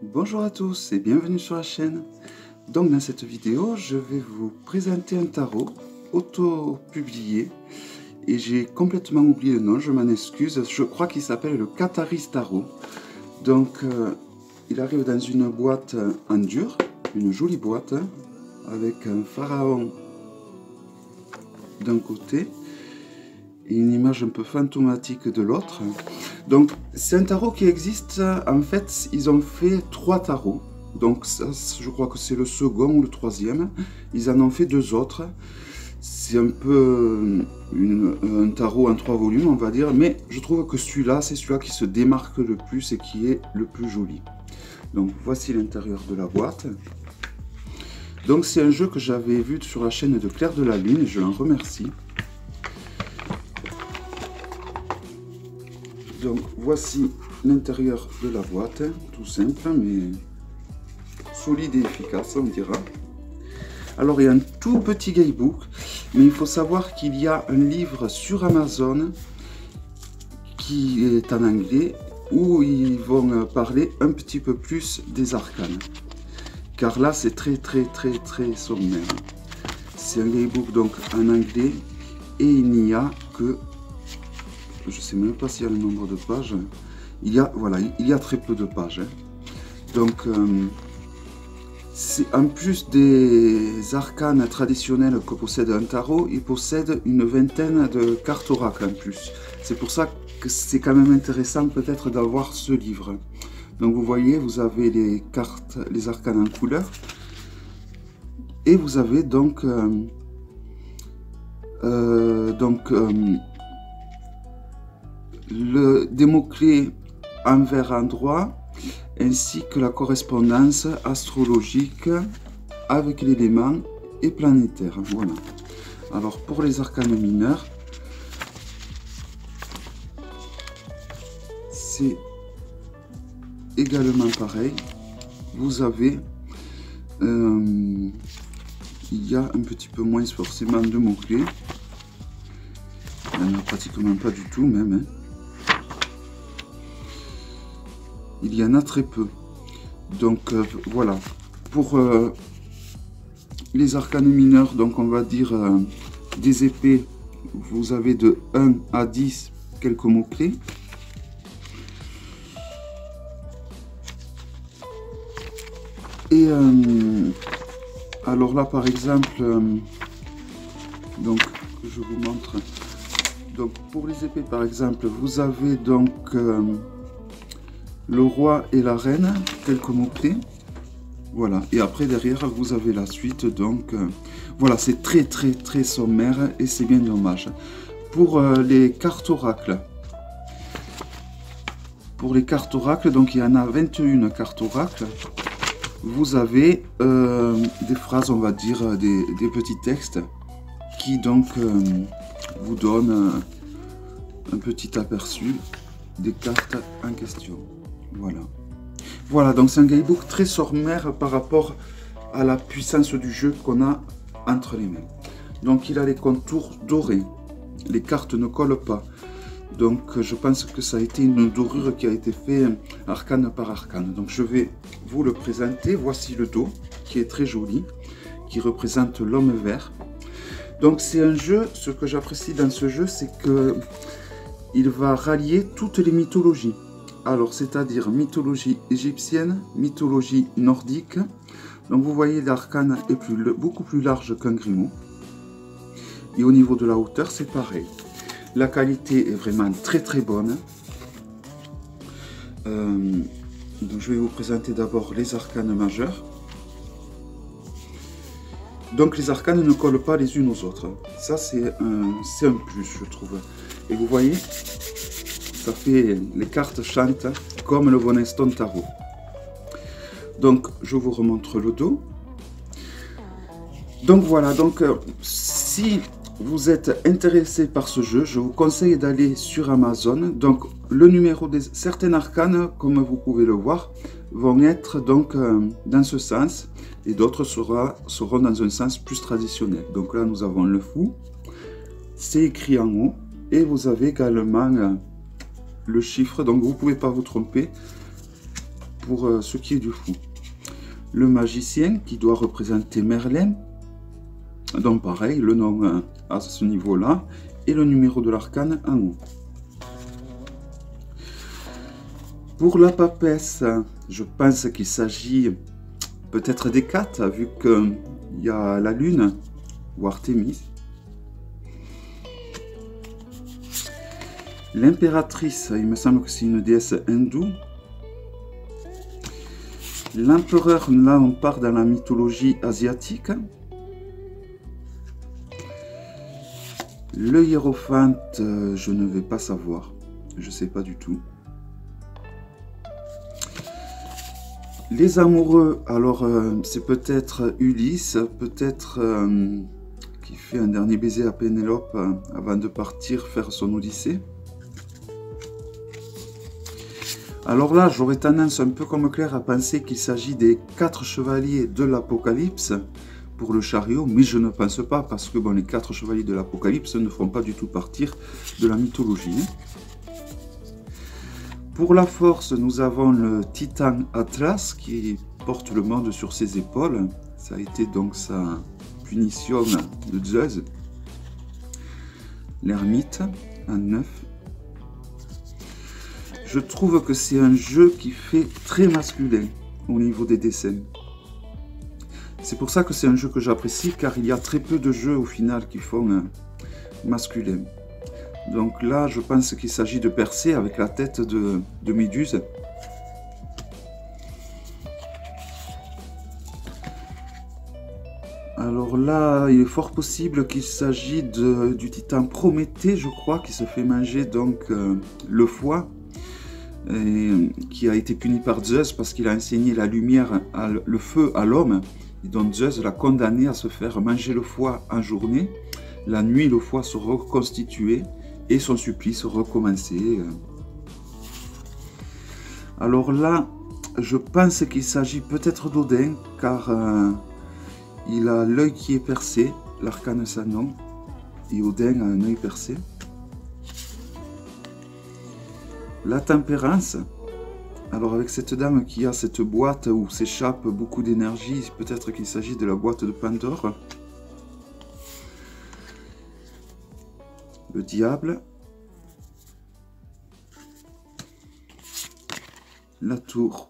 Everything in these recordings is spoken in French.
Bonjour à tous et bienvenue sur la chaîne. Donc dans cette vidéo, je vais vous présenter un tarot auto-publié et j'ai complètement oublié le nom, je m'en excuse. Je crois qu'il s'appelle le Cataris Tarot. Donc il arrive dans une boîte en dur, une jolie boîte avec un pharaon d'un côté et une image un peu fantomatique de l'autre. Donc c'est un tarot qui existe, en fait ils ont fait 3 tarots, donc ça, je crois que c'est le second ou le troisième, ils en ont fait 2 autres, c'est un peu un tarot en 3 volumes on va dire, mais je trouve que celui-là, c'est celui-là qui se démarque le plus et qui est le plus joli. Donc voici l'intérieur de la boîte. Donc c'est un jeu que j'avais vu sur la chaîne de Claire de la Lune et je l'en remercie. Donc voici l'intérieur de la boîte, tout simple mais solide et efficace on dira. Alors il y a un tout petit guidebook, mais il faut savoir qu'il y a un livre sur Amazon qui est en anglais où ils vont parler un petit peu plus des arcanes. Car là c'est très sommaire. C'est un guidebook donc en anglais et il n'y a que... Je sais même pas s'il y a le nombre de pages. Il y a très peu de pages. Donc, c'est en plus des arcanes traditionnelles que possède un tarot, il possède une vingtaine de cartes oracles en plus. C'est pour ça que c'est quand même intéressant peut-être d'avoir ce livre. Donc vous voyez, vous avez les cartes, les arcanes en couleur, et vous avez donc des mots-clés en vert endroit ainsi que la correspondance astrologique avec l'élément et planétaire. Voilà. Alors pour les arcanes mineurs, c'est également pareil. Vous avez il y a un petit peu moins forcément de mots-clés. Il n'y en a pratiquement pas du tout même. Hein. Il y en a très peu. Donc voilà. Pour les arcanes mineurs, donc on va dire des épées, vous avez de 1 à 10 quelques mots-clés. Et alors là par exemple, donc je vous montre. Donc pour les épées par exemple, vous avez donc le roi et la reine, quelques mots-clés. Voilà, et après derrière vous avez la suite, donc voilà, c'est très sommaire et c'est bien dommage. Pour les cartes oracles, donc il y en a 21 cartes oracles. Vous avez des phrases, on va dire, des petits textes qui donc vous donnent un petit aperçu des cartes en question. Voilà, donc c'est un guidebook très sommaire par rapport à la puissance du jeu qu'on a entre les mains. Donc il a les contours dorés, les cartes ne collent pas. Donc je pense que ça a été une dorure qui a été faite arcane par arcane. Donc je vais vous le présenter. Voici le dos qui est très joli, qui représente l'homme vert. Donc c'est un jeu, ce que j'apprécie dans ce jeu, c'est que il va rallier toutes les mythologies. Alors c'est-à-dire mythologie égyptienne, mythologie nordique. Donc vous voyez l'arcane est beaucoup plus large qu'un grimoire. Et au niveau de la hauteur c'est pareil. La qualité est vraiment très bonne. Donc je vais vous présenter d'abord les arcanes majeures. Donc les arcanes ne collent pas les unes aux autres. Ça c'est un plus je trouve. Et vous voyez, ça fait, les cartes chantent comme le Boneston Tarot. Donc je vous remontre le dos. Donc voilà, donc si vous êtes intéressé par ce jeu, je vous conseille d'aller sur Amazon. Donc le numéro des certaines arcanes, comme vous pouvez le voir, vont être donc dans ce sens et d'autres seront dans un sens plus traditionnel. Donc là nous avons le fou, c'est écrit en haut et vous avez également le chiffre, donc vous ne pouvez pas vous tromper pour ce qui est du fou. Le magicien qui doit représenter Merlin. Donc pareil, le nom à ce niveau-là. Et le numéro de l'arcane en haut. Pour la papesse, je pense qu'il s'agit peut-être d'Hécate, vu qu'il y a la lune, ou Artémis. L'impératrice, il me semble que c'est une déesse hindoue. L'empereur, là on part dans la mythologie asiatique. Le hiérophante, je ne vais pas savoir, je ne sais pas du tout. Les amoureux, alors c'est peut-être Ulysse, peut-être qui fait un dernier baiser à Pénélope avant de partir faire son Odyssée. Alors là, j'aurais tendance un peu comme Claire à penser qu'il s'agit des 4 chevaliers de l'Apocalypse pour le chariot, mais je ne pense pas parce que bon, les 4 chevaliers de l'Apocalypse ne font pas du tout partir de la mythologie. Pour la force, nous avons le Titan Atlas qui porte le monde sur ses épaules. Ça a été donc sa punition de Zeus. L'ermite en 9. Je trouve que c'est un jeu qui fait très masculin au niveau des dessins. C'est pour ça que c'est un jeu que j'apprécie, car il y a très peu de jeux au final qui font masculin. Donc là, je pense qu'il s'agit de Persée avec la tête de Méduse. Alors là, il est fort possible qu'il s'agit du titan Prométhée, je crois, qui se fait manger donc le foie. Et qui a été puni par Zeus parce qu'il a enseigné la lumière, le feu à l'homme. Et donc Zeus l'a condamné à se faire manger le foie en journée. La nuit, le foie se reconstituait et son supplice recommençait. Alors là, je pense qu'il s'agit peut-être d'Odin, car il a l'œil qui est percé, l'arcane Sanon, et Odin a un œil percé. La tempérance, alors avec cette dame qui a cette boîte où s'échappe beaucoup d'énergie, peut-être qu'il s'agit de la boîte de Pandore. Le diable. La tour.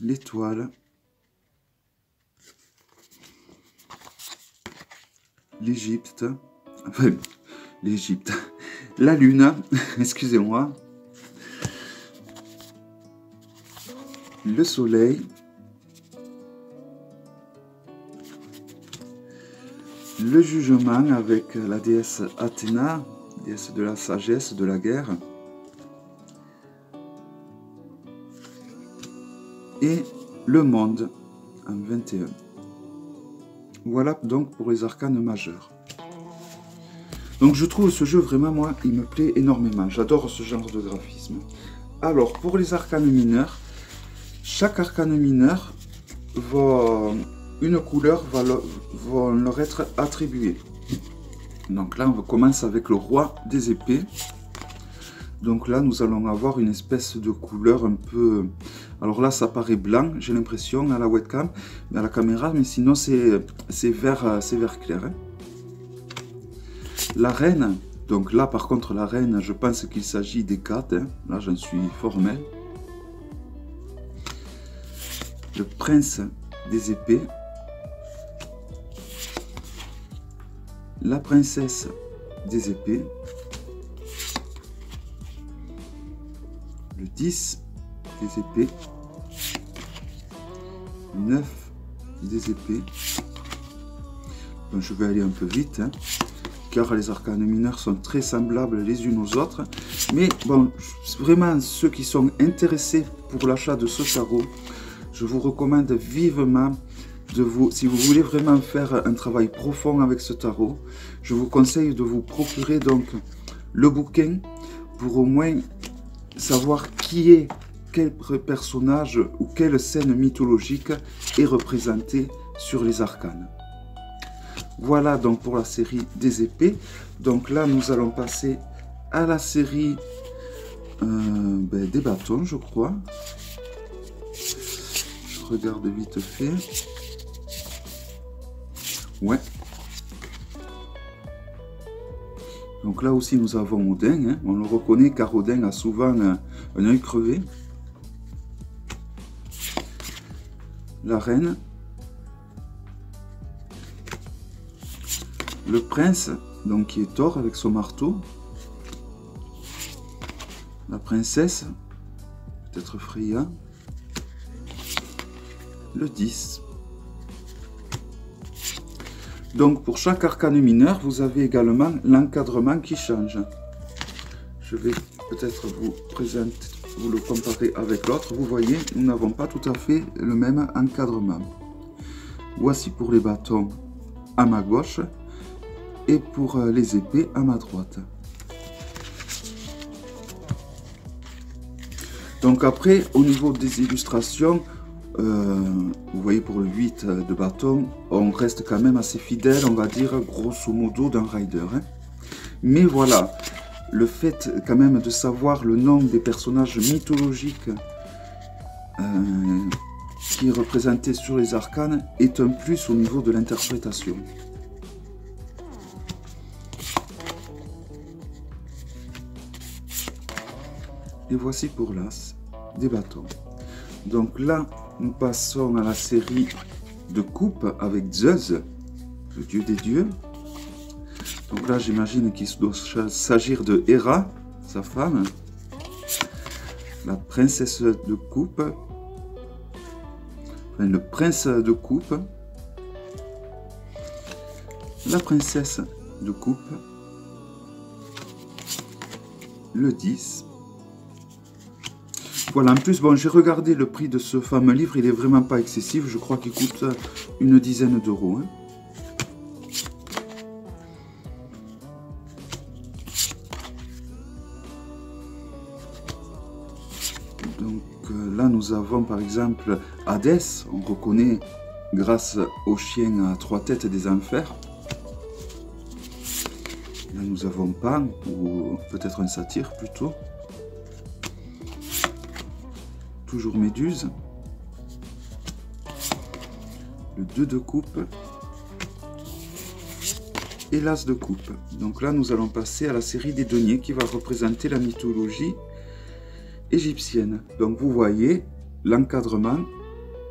L'étoile. L'Égypte. Enfin, l'Égypte. La lune, excusez-moi. Le soleil. Le jugement avec la déesse Athéna, déesse de la sagesse, de la guerre. Et le monde en 21. Voilà donc pour les arcanes majeurs. Donc je trouve ce jeu vraiment, moi, il me plaît énormément. J'adore ce genre de graphisme. Alors, pour les arcanes mineurs, chaque arcane mineur, une couleur va leur être attribuée. Donc là, on commence avec le roi des épées. Donc là, nous allons avoir une espèce de couleur un peu... Alors là, ça paraît blanc, j'ai l'impression, à la webcam, à la caméra, mais sinon, c'est vert clair. Hein. La reine, donc là par contre la reine, je pense qu'il s'agit d'Hécate, hein. Là j'en suis formel. Le prince des épées. La princesse des épées. Le 10 des épées. 9 des épées. Donc je vais aller un peu vite, hein, car les arcanes mineurs sont très semblables les unes aux autres. Mais bon, vraiment, ceux qui sont intéressés pour l'achat de ce tarot, je vous recommande vivement, si vous voulez vraiment faire un travail profond avec ce tarot, je vous conseille de vous procurer donc le bouquin pour au moins savoir quel personnage ou quelle scène mythologique est représentée sur les arcanes. Voilà donc pour la série des épées. Donc là, nous allons passer à la série des bâtons, je crois. Je regarde vite fait. Ouais. Donc là aussi nous avons Odin, hein. On le reconnaît car Odin a souvent un œil crevé. La reine. Le prince, donc qui est Thor avec son marteau. La princesse, peut-être Freya. Le 10. Donc pour chaque arcane mineur, vous avez également l'encadrement qui change. Je vais peut-être vous présenter, vous le comparer avec l'autre. Vous voyez, nous n'avons pas tout à fait le même encadrement. Voici pour les bâtons à ma gauche et pour les épées à ma droite. Donc après, au niveau des illustrations, vous voyez pour le 8 de bâton, on reste quand même assez fidèle, on va dire grosso modo d'un rider. Hein. Mais voilà, le fait quand même de savoir le nom des personnages mythologiques qui est représenté sur les arcanes est un plus au niveau de l'interprétation. Et voici pour l'as des bâtons. Donc là, nous passons à la série de coupes avec Zeus, le dieu des dieux. Donc là, j'imagine qu'il doit s'agir de Héra, sa femme, la princesse de coupe, enfin, le prince de coupe, la princesse de coupe, le 10. Voilà, en plus, bon, j'ai regardé le prix de ce fameux livre, il est vraiment pas excessif, je crois qu'il coûte une dizaine d'euros. Hein. Donc là, nous avons par exemple Hadès, on reconnaît grâce au chien à 3 têtes des enfers. Là, nous avons Pan, ou peut-être un satyre plutôt. Toujours Méduse, le 2 de coupe et l'as de coupe. Donc là, nous allons passer à la série des deniers qui va représenter la mythologie égyptienne. Donc vous voyez, l'encadrement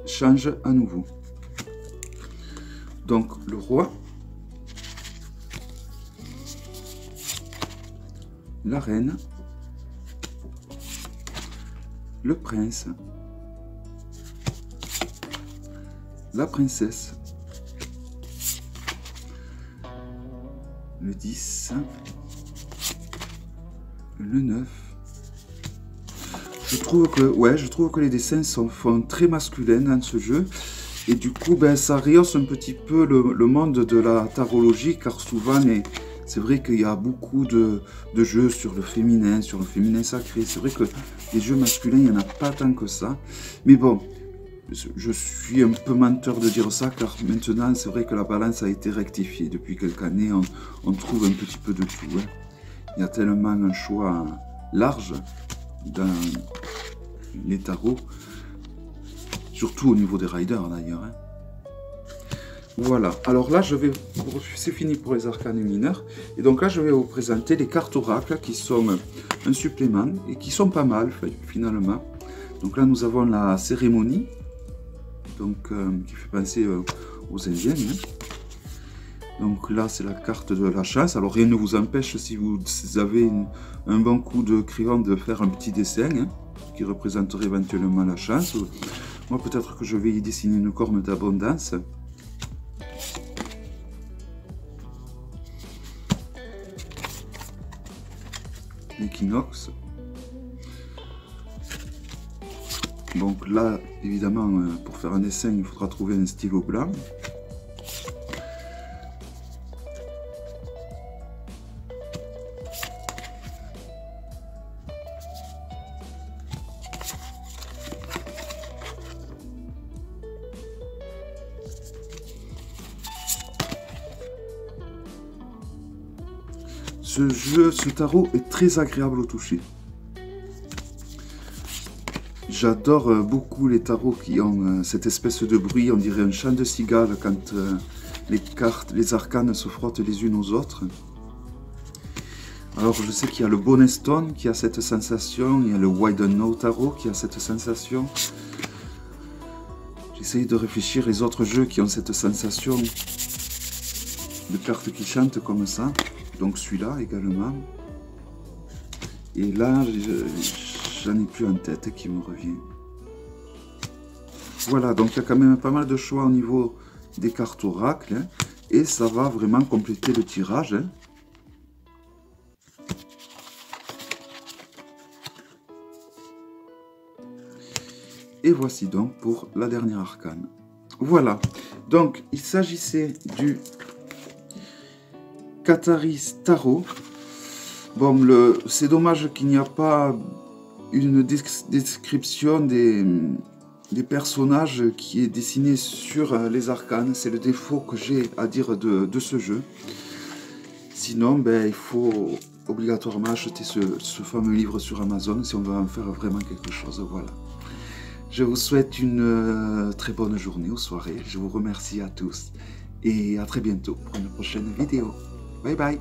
change à nouveau. Donc le roi, la reine, le prince, la princesse, le 10, le 9. Je trouve que les dessins font très masculins dans ce jeu. Et du coup, ben, ça rehausse un petit peu le monde de la tarologie, car souvent, c'est vrai qu'il y a beaucoup de jeux sur le féminin sacré. C'est vrai que les jeux masculins, il n'y en a pas tant que ça. Mais bon, je suis un peu menteur de dire ça, car maintenant, c'est vrai que la balance a été rectifiée. Depuis quelques années, on trouve un petit peu de tout. Hein. Il y a tellement un choix large dans les tarots, surtout au niveau des riders d'ailleurs. Hein. Voilà, alors là c'est fini pour les arcanes mineurs, et donc là je vais vous présenter les cartes oracles qui sont un supplément et qui sont pas mal finalement. Donc là nous avons la cérémonie, donc qui fait penser aux Indiennes. Hein. Donc là c'est la carte de la chance, alors rien ne vous empêche si vous avez un bon coup de crayon de faire un petit dessin hein, qui représenterait éventuellement la chance. Moi peut-être que je vais y dessiner une corne d'abondance. L'équinoxe. Donc là, évidemment, pour faire un dessin, il faudra trouver un stylo blanc. Ce tarot est très agréable au toucher. J'adore beaucoup les tarots qui ont cette espèce de bruit, on dirait un chant de cigale quand les cartes, les arcanes se frottent les unes aux autres. Alors je sais qu'il y a le Bonnet Stone qui a cette sensation, il y a le Widened Tarot qui a cette sensation. J'essaye de réfléchir les autres jeux qui ont cette sensation de cartes qui chantent comme ça. Donc celui-là également. Et là, j'en ai plus en tête qui me revient. Voilà, donc il y a quand même pas mal de choix au niveau des cartes oracles. Hein, et ça va vraiment compléter le tirage. Hein. Et voici donc pour la dernière arcane. Voilà, donc il s'agissait du Catharis Tarot. Bon, c'est dommage qu'il n'y a pas une description des personnages qui est dessinée sur les arcanes. C'est le défaut que j'ai à dire de ce jeu. Sinon, ben, il faut obligatoirement acheter ce fameux livre sur Amazon si on veut en faire vraiment quelque chose. Voilà. Je vous souhaite une très bonne journée ou soirée. Je vous remercie à tous et à très bientôt pour une prochaine vidéo. Bye bye.